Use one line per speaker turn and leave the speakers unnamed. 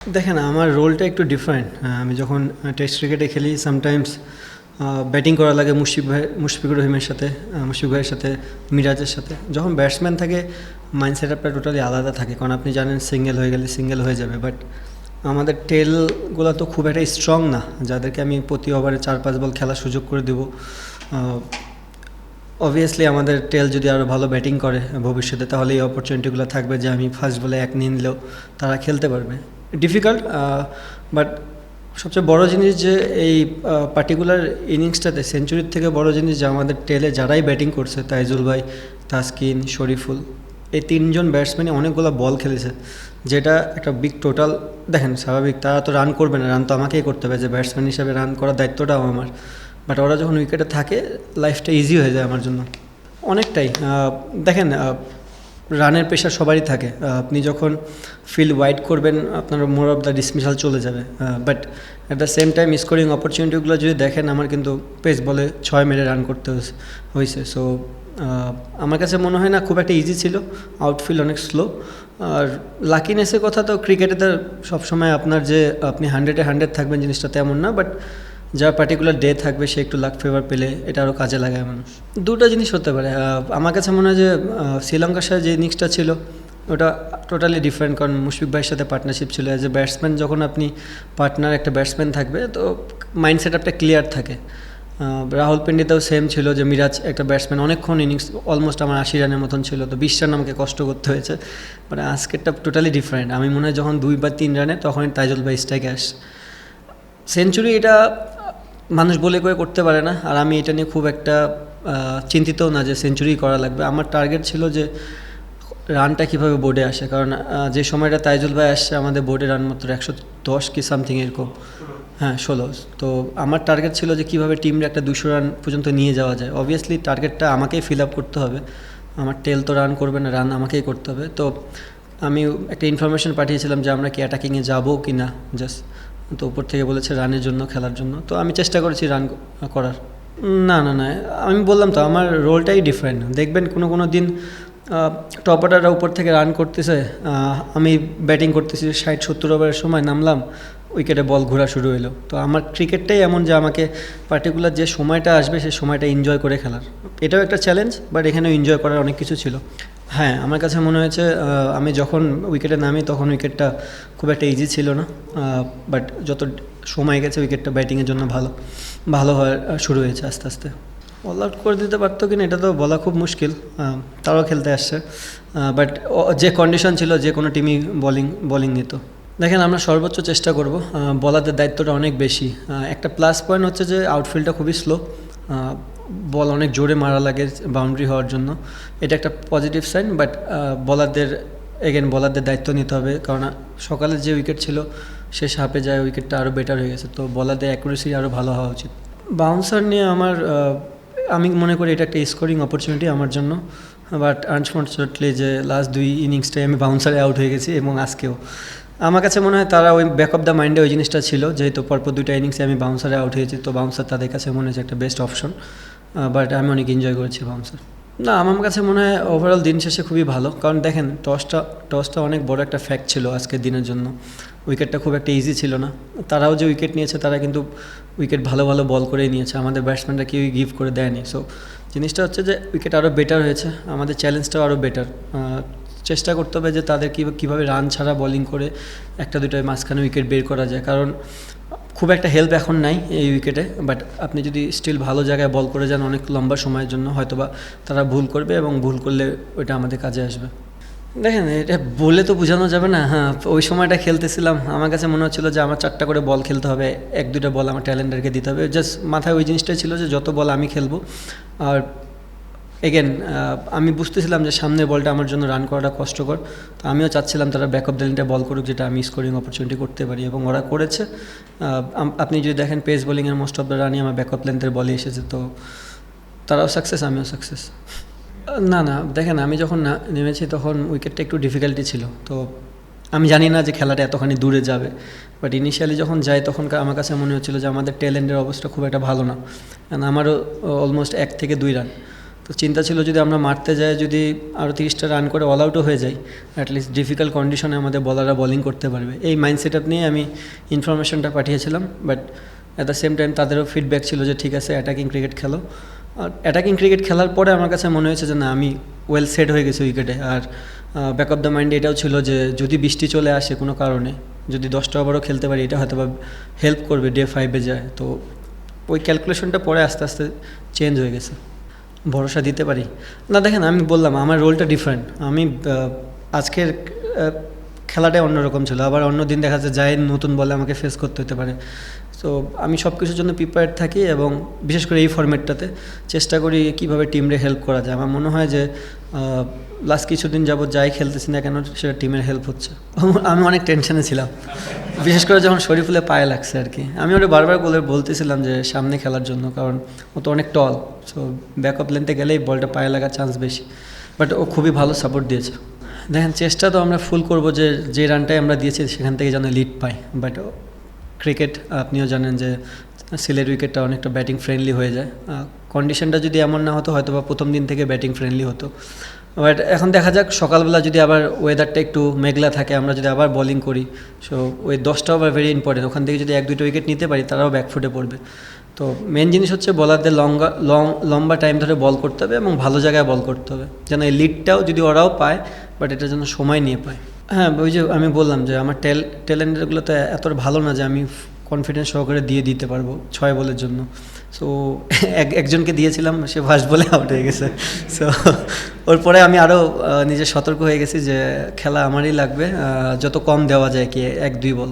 দেখেন আমার রোলটা একটু ডিফারেন্ট। আমি যখন টেস্ট ক্রিকেটে খেলি সামটাইমস ব্যাটিং করা লাগে মুশফিকুর রহিমের সাথে, মুশফিক ভাইয়ের সাথে, মিরাজের সাথে। যখন ব্যাটসম্যান থাকে মাইন্ড সেট আপটা টোটালি আলাদা থাকে, কারণ আপনি জানেন সিঙ্গেল হয়ে গেলে সিঙ্গেল হয়ে যাবে। বাট আমাদের টেলগুলো তো খুব একটা স্ট্রং না, যাদেরকে আমি প্রতি ওভারে 4-5 বল খেলার সুযোগ করে দেবো। অবভিয়াসলি আমাদের টেল যদি আরও ভালো ব্যাটিং করে ভবিষ্যতে, তাহলে এই অপরচুনিটিগুলো থাকবে যে আমি ফার্স্ট বলে এক নিয়ে নিলেও তারা খেলতে পারবে। ডিফিকাল্ট, বাট সবচেয়ে বড় জিনিস যে এই পার্টিকুলার ইনিংসটাতে সেঞ্চুরির থেকে বড় জিনিস যে আমাদের টেলে যারাই ব্যাটিং করছে, তাইজুল ভাই, তাসকিন, শরীফুল, এই তিনজন ব্যাটসম্যানই অনেকগুলো বল খেলেছে, যেটা একটা বিগ টোটাল। দেখেন স্বাভাবিক তারা তো রান করবে না, রান তো আমাকেই করতে হবে, যে ব্যাটসম্যান হিসাবে রান করার দায়িত্বটাও আমার। বাট ওরা যখন উইকেটে থাকে লাইফটা ইজি হয়ে যায় আমার জন্য অনেকটাই। দেখেন রানের প্রেশার সবারই থাকে। আপনি যখন ফিল্ড ওয়াইড করবেন আপনার মোর অফ দ্য ডিসমিসাল চলে যাবে, but at the same time scoring অপরচুনিটিগুলো যদি দেখেন, আমার কিন্তু পেস বলে 6 মেরে রান করতে হয়েছে। সো আমার কাছে মনে হয় না খুব একটা ইজি ছিল, আউটফিল্ড অনেক স্লো। আর লাকিনেসের কথা তো ক্রিকেটে তো সবসময় আপনার যে আপনি 100-এ 100 থাকবেন জিনিসটা তেমন না, বাট যা পার্টিকুলার ডে থাকবে সে একটু লাক ফেভার পেলে এটা আরও কাজে লাগায় মানুষ। দুটো জিনিস হতে পারে। আমার কাছে মনে হয় যে শ্রীলঙ্কার সাথে যে ইনিংসটা ছিল ওটা টোটালি ডিফারেন্ট, কারণ মুশফিক ভাইয়ের সাথে পার্টনারশিপ ছিল। অ্যাজ এ ব্যাটসম্যান যখন আপনি পার্টনার একটা ব্যাটসম্যান থাকবে তো মাইন্ড সেট আপটা ক্লিয়ার থাকে। রাহুল পেন্ডিতেও সেম ছিল, যে মিরাজ একটা ব্যাটসম্যান অনেকক্ষণ ইনিংস অলমোস্ট আমার 80 রানের মতন ছিল, তো 20 রান আমাকে কষ্ট করতে হয়েছে। মানে আজকেরটা টোটালি ডিফারেন্ট। আমি মনে হয় যখন 2 বা 3 রানে তখনই তাইজুল ভাই স্ট্রাইকে আসে সেঞ্চুরি। এটা মানুষ বলে করে করতে পারে না, আর আমি এটা নিয়ে খুব একটা চিন্তিতও না যে সেঞ্চুরি করা লাগবে। আমার টার্গেট ছিল যে রানটা কীভাবে বোর্ডে আসে, কারণ যে সময়টা তাইজুল ভাই আসছে আমাদের বোর্ডে রান মাত্র 110 কি সামথিং এরকম, হ্যাঁ 16। তো আমার টার্গেট ছিল যে কীভাবে টিমটা একটা 200 রান পর্যন্ত নিয়ে যাওয়া যায়। অবভিয়াসলি টার্গেটটা আমাকেই ফিল আপ করতে হবে, আমার টেল তো রান করবে না, রান আমাকেই করতে হবে। তো আমি একটা ইনফরমেশন পাঠিয়েছিলাম যে আমরা কি অ্যাটাকিংয়ে যাবো কি না, জাস্ট তো উপর থেকে বলেছে রানের জন্য, খেলার জন্য। তো আমি চেষ্টা করেছি রান করার। না না না, আমি বললাম তো আমার রোলটাই ডিফারেন্ট। দেখবেন কোনো কোনো দিন টপ অর্ডাররা উপর থেকে রান করতেছে, আমি ব্যাটিং করতেছি 60-70 ওভারের সময় নামলাম, উইকেটে বল ঘোরা শুরু হলো। তো আমার ক্রিকেটটাই এমন যে আমাকে পার্টিকুলার যে সময়টা আসবে সেই সময়টা এনজয় করে খেলার, এটাও একটা চ্যালেঞ্জ, বাট এখানেও এনজয় করার অনেক কিছু ছিল। হ্যাঁ, আমার কাছে মনে হয়েছে আমি যখন উইকেটে নামি তখন উইকেটটা খুব একটা ইজি ছিল না, বাট যত সময় গেছে উইকেটটা ব্যাটিংয়ের জন্য ভালো ভালো হওয়া শুরু হয়েছে আস্তে আস্তে। অল আউট করে দিতে পারতো কিনা এটা তো বলা খুব মুশকিল, তারাও খেলতে আসছে। বাট যে কন্ডিশন ছিল যে কোনো টিমই বোলিং নিত। দেখেন আমরা সর্বোচ্চ চেষ্টা করব, বলারদের দায়িত্বটা অনেক বেশি। একটা প্লাস পয়েন্ট হচ্ছে যে আউটফিল্ডটা খুবই স্লো, বল অনেক জোরে মারা লাগে বাউন্ডারি হওয়ার জন্য, এটা একটা পজিটিভ সাইন। বাট বলারদের দায়িত্ব নিতে হবে, কারণ সকালে যে উইকেট ছিল শেষ হাফে যায় উইকেটটা আরও বেটার হয়ে গেছে, তো বলারদের অ্যাকুরেসি আরও ভালো হওয়া উচিত। বাউন্সার নিয়ে আমি মনে করি এটা একটা স্কোরিং অপরচুনিটি আমার জন্য, বাট আনফর্চুনেটলি যে লাস্ট 2 ইনিংসটাই আমি বাউন্সারে আউট হয়ে গেছি, এবং আজকেও আমার কাছে মনে হয় তারা ওই ব্যাক অফ দ্য মাইন্ডে ওই জিনিসটা ছিল, যেহেতু পরপর 2টা ইনিংসে আমি বাউন্সারে আউট হয়েছি, তো বাউন্সার তাদের কাছে মনে হচ্ছে একটা বেস্ট অপশন। বাট আমি অনেক এনজয় করেছি বাউন্সার। না, আমার কাছে মনে হয় ওভারঅল দিন শেষে খুবই ভালো, কারণ দেখেন টসটা অনেক বড় একটা ফ্যাক্ট ছিল আজকের দিনের জন্য। উইকেটটা খুব একটা ইজি ছিল না, তারাও যে উইকেট নিয়েছে তারা কিন্তু উইকেট ভালো ভালো বল করেই নিয়েছে, আমাদের ব্যাটসম্যানরা কেউই গিভ করে দেয়নি। সো জিনিসটা হচ্ছে যে উইকেট আরও বেটার হয়েছে, আমাদের চ্যালেঞ্জটাও আরও বেটার। চেষ্টা করতে হবে যে তাদের কীভাবে রান ছাড়া বোলিং করে একটা দুটোয় মাঝখানে উইকেট বের করা যায়, কারণ খুব একটা হেল্প এখন নাই এই উইকেটে। বাট আপনি যদি স্টিল ভালো জায়গায় বল করে যান অনেক লম্বা সময়ের জন্য, হয়তোবা তারা ভুল করবে, এবং ভুল করলে ওইটা আমাদের কাজে আসবে। দেখেন এটা বলে তো বোঝানো যাবে না। হ্যাঁ, ওই সময়টা খেলতেছিলাম, আমার কাছে মনে হচ্ছিলো যে আমার 4টা করে বল খেলতে হবে, 1-2টা বল আমার ট্যালেন্টারকে দিতে হবে। জাস্ট মাথায় ওই জিনিসটাই ছিল যে যত বল আমি খেলবো। আর এগেন আমি বুঝতেছিলাম যে সামনের বলটা আমার জন্য রান করাটা কষ্টকর, তো আমিও চাচ্ছিলাম তারা ব্যাকআপ লাইনটা বল করুক, যেটা আমি স্কোরিং অপরচুনিটি করতে পারি, এবং ওরা করেছে। আপনি যদি দেখেন পেস বোলিংয়ের মোস্ট অফ দ্য রানই আমার ব্যাকআপ লাইনদের বলে এসেছে, তো তারাও সাকসেস, আমিও সাকসেস। না না, দেখেন আমি যখন নেমেছি তখন উইকেটটা একটু ডিফিকাল্টি ছিল, তো আমি জানি না যে খেলাটা এতখানি দূরে যাবে। বাট ইনিশিয়ালি যখন যাই তখন আমার কাছে মনে হচ্ছিলো যে আমাদের টেলেন্টের অবস্থা খুব একটা ভালো না, কারণ আমারও অলমোস্ট 1 থেকে 2 রান। তো চিন্তা ছিল যদি আমরা মারতে যাই, যদি আরও 30টা রান করে অল আউটও হয়ে যাই, অ্যাটলিস্ট ডিফিকাল্ট কন্ডিশনে আমাদের বলাররা বোলিং করতে পারবে। এই মাইন্ড সেট আপ নিয়ে আমি ইনফরমেশনটা পাঠিয়েছিলাম, but at the same time তাদেরও ফিডব্যাক ছিল যে ঠিক আছে অ্যাটাকিং ক্রিকেট খেলো। আর অ্যাটাকিং ক্রিকেট খেলার পরে আমার কাছে মনে হয়েছে যে না, আমি ওয়েল সেট হয়ে গেছি উইকেটে। আর ব্যাক অফ দ্য মাইন্ডে এটাও ছিল যে যদি বৃষ্টি চলে আসে কোনো কারণে, যদি 10টা ওভারও খেলতে পারি, এটা হয়তো বা হেল্প করবে ডে 5-এ যায়। তো ওই ক্যালকুলেশনটা পরে আস্তে আস্তে চেঞ্জ হয়ে গেছে। ভরসা দিতে পারি না, দেখেন আমি বললাম আমার রোলটা ডিফারেন্ট। আমি আজকের খেলাটাই অন্যরকম ছিল, আবার অন্য দিন দেখা যাচ্ছে যায় নতুন বলে আমাকে ফেস করতে হতে পারে। সো আমি সব কিছুর জন্য প্রিপেয়ার্ড থাকি, এবং বিশেষ করে এই ফরম্যাটটাতে চেষ্টা করি কীভাবে টিমরে হেল্প করা যায়। আমার মনে হয় যে লাস্ট কিছুদিন যাবত যাই খেলতেছি না কেন সেটা টিমের হেল্প হচ্ছে। আমি অনেক টেনশনে ছিলাম, বিশেষ করে যখন শরীফুলে পায়ে লাগছে আর কি। আমি ওটা বারবার বলতেছিলাম যে সামনে খেলার জন্য, কারণ ও তো অনেক টল, সো ব্যাক অফ লেন্থে গেলেই বলটা পায়ে লাগার চান্স বেশি। বাট ও খুবই ভালো সাপোর্ট দিয়েছে। দেখেন চেষ্টা তো আমরা ফুল করব যে রানটাই আমরা দিয়েছি সেখান থেকে যেন লিড পাই। বাট ক্রিকেট আপনিও জানেন যে সিলেট উইকেটটা অনেকটা ব্যাটিং ফ্রেন্ডলি হয়ে যায়। কন্ডিশনটা যদি এমন না হতো হয়তো বা প্রথম দিন থেকে ব্যাটিং ফ্রেন্ডলি হতো। বাট এখন দেখা যাক সকালবেলা যদি আবার ওয়েদারটা একটু মেঘলা থাকে, আমরা যদি আবার বোলিং করি, সো ওই 10টা ওভার ভেরি ইম্পর্টেন্ট। ওখান থেকে যদি 1-2টা উইকেট নিতে পারি তারাও ব্যাকফুটে পড়বে। তো মেন জিনিস হচ্ছে বলারদের লম্বা টাইম ধরে বল করতে হবে এবং ভালো জায়গায় বল করতে হবে, যেন এই লিডটাও যদি ওরাও পায়, বাট এটা যেন সময় নিয়ে পায়। হ্যাঁ, ওই যে আমি বললাম যে আমার ট্যালেন্টগুলো তো এত ভালো না যে আমি কনফিডেন্স সহকারে দিতে পারবো 6 বলের জন্য। সো একজনকে দিয়েছিলাম, সে ফার্স্ট বলে আউট হয়ে গেছে। সো ওর পরে আমি আরও নিজে সতর্ক হয়ে গেছি যে খেলা আমারই লাগবে, যত কম দেওয়া যায় কি 1-2 বল।